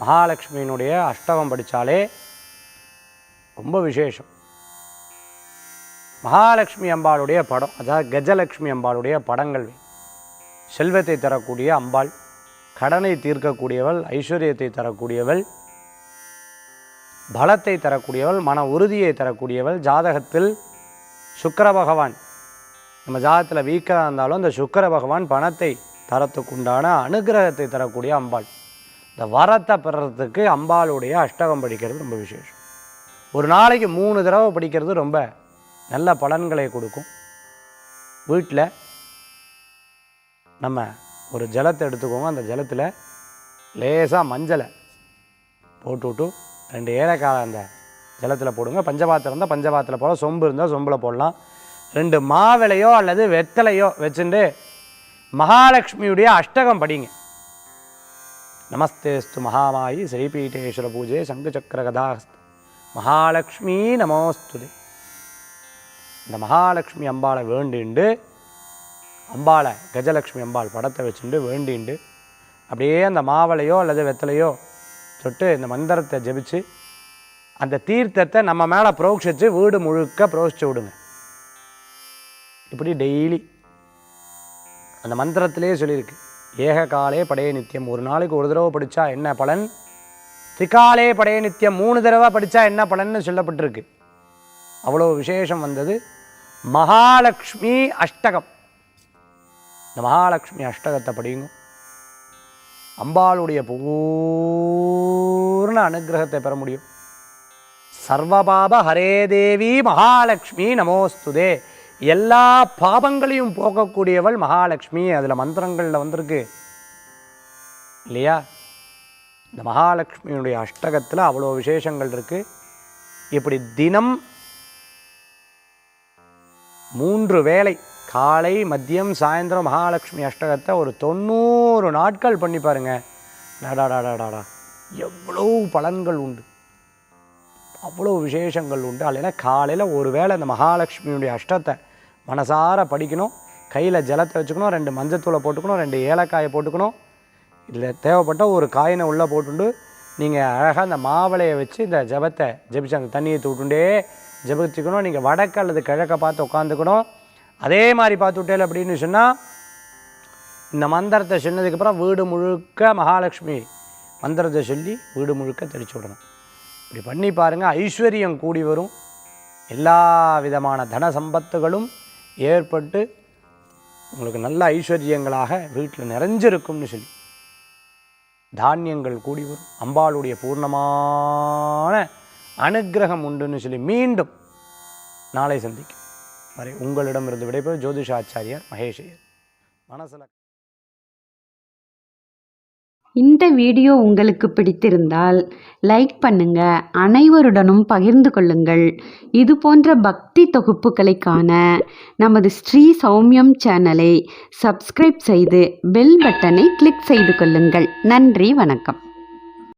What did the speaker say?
மகாலட்சுமியினுடைய அஷ்டகம் படித்தாலே ரொம்ப விசேஷம். மகாலட்சுமி அம்பாளுடைய படம், அதாவது கஜலட்சுமி அம்பாளுடைய படங்கள், செல்வத்தை தரக்கூடிய அம்பாள், கடனை தீர்க்கக்கூடியவள், ஐஸ்வர்யத்தை தரக்கூடியவள், பலத்தை தரக்கூடியவள், மன உறுதியை தரக்கூடியவள். ஜாதகத்தில் சுக்கிர பகவான் நம்ம ஜாதகத்தில் வீக்கராக இருந்தாலும் அந்த சுக்கிர பகவான் பணத்தை தரத்துக்குண்டான அனுகிரகத்தை தரக்கூடிய அம்பாள். இந்த வரத்தை பெறறதுக்கு அம்பாளுடைய அஷ்டகம் படிக்கிறது ரொம்ப விசேஷம். ஒரு நாளைக்கு 3 தடவை படிக்கிறது ரொம்ப நல்ல பலன்களை கொடுக்கும். வீட்டில் நம்ம ஒரு ஜலத்தை எடுத்துக்கோங்க, அந்த ஜலத்தில் லேசாக மஞ்சளை போட்டுவிட்டு 2 ஏலக்காய் அந்த ஜலத்தில் போடுங்க. பஞ்சபாத்திரம் இருந்தால் பஞ்சபாத்திரம் போடலாம், சொம்பு இருந்தால் சொம்பில் போடலாம். 2 மாவிளையோ அல்லது வெத்தலையோ வச்சுட்டு மகாலட்சுமியுடைய அஷ்டகம் படிங்க. நமஸ்தேஸ்து மகாமாயி ஸ்ரீபீட்டேஸ்வர பூஜை சங்கு சக்கர கதாஸ்து மகாலட்சுமி நமோஸ்துதே. இந்த மகாலட்சுமி அம்பாளை வேண்டிண்டு, அம்பாளை கஜலட்சுமி அம்பாள் படத்தை வச்சுட்டு வேண்டிண்டு அப்படியே அந்த மாவளையோ அல்லது வெத்தலையோ தொட்டு இந்த மந்திரத்தை ஜபிச்சு அந்த தீர்த்தத்தை நம்ம மேலே புரோக்ஷிச்சு வீடு முழுக்க புரோக்ஷிச்சு விடுங்க. இப்படி டெய்லி அந்த மந்திரத்திலே சொல்லியிருக்கு, ஏக காலே படைய நித்தியம். ஒரு நாளைக்கு ஒரு தடவை படித்தா என்ன பலன், திகாலே படைய நித்தியம் 3 தடவை படித்தா என்ன பலன்னு சொல்லப்பட்டிருக்கு. அவ்வளோ விசேஷம் வந்தது மகாலட்சுமி அஷ்டகம். இந்த மகாலட்சுமி அஷ்டகத்தை படிங்க. அம்பாளுடைய பூர்ண அனுகிரகத்தை பெற முடியும். சர்வபாப ஹரே தேவி மகாலட்சுமி நமோஸ்துதே. எல்லா பாபங்களையும் போக்கக்கூடியவள் மகாலட்சுமி. அதில் மந்திரங்களில் வந்திருக்கு இல்லையா? இந்த மகாலட்சுமியுடைய அஷ்டகத்தில் அவ்வளோ விசேஷங்கள் இருக்குது. இப்படி தினம் 3 வேளை காலை மதியம் சாயந்தரம் மகாலட்சுமி அஷ்டகத்தை ஒரு 90 நாட்கள் பண்ணி பாருங்க. டாடாடாடாடா எவ்வளோ பலன்கள் உண்டு, அவ்வளோ விசேஷங்கள் உண்டு. அல்லைன்னா காலையில் ஒரு வேளை இந்த மகாலட்சுமியுடைய அஷ்டத்தை மனசார படிக்கணும். கையில் ஜலத்தை வச்சுக்கணும், 2 மஞ்சத்தூளை போட்டுக்கணும், 2 ஏலக்காயை போட்டுக்கணும். இதில் தேவைப்பட்ட ஒரு காயினை உள்ளே போட்டுண்டு நீங்கள் அழகாக அந்த மாவளையை வச்சு இந்த ஜபத்தை ஜபிச்சு அந்த தண்ணியை தூட்டுண்டே ஜபிச்சுக்கணும். நீங்கள் வடக்கு அல்லது கிழக்க பார்த்து உட்காந்துக்கணும். அதே மாதிரி பார்த்து விட்டேன் அப்படின்னு சொன்னால் இந்த மந்திரத்தை சொன்னதுக்கப்புறம் வீடு முழுக்க மகாலட்சுமி மந்திரத்தை சொல்லி வீடு முழுக்க தெளிச்சு விடணும். இப்படி பண்ணி பாருங்கள், ஐஸ்வர்யம் கூடி வரும். எல்லா விதமான தன சம்பத்துகளும் ஏற்பட்டு உங்களுக்கு நல்ல ஐஸ்வர்யங்களாக வீட்டில் நிறைஞ்சிருக்கும்னு சொல்லி தானியங்கள் கூடி வரும். அம்பாளுடைய பூர்ணமான அனுகிரகம் உண்டுன்னு சொல்லி மீண்டும் நாளை சந்திக்கும் வரை உங்களிடமிருந்து விடைபெறும் ஜோதிஷாச்சாரியார் மகேஷையர். மனசில் இந்த வீடியோ உங்களுக்கு பிடித்திருந்தால் லைக் பண்ணுங்க, அனைவருடனும் பகிர்ந்து கொள்ளுங்கள். இது போன்ற பக்தி தொகுப்புகளை காண நமது ஸ்ரீ சௌமியம் சேனலை சப்ஸ்கிரைப் செய்து பெல் பட்டனை கிளிக் செய்து கொள்ளுங்கள். நன்றி, வணக்கம்.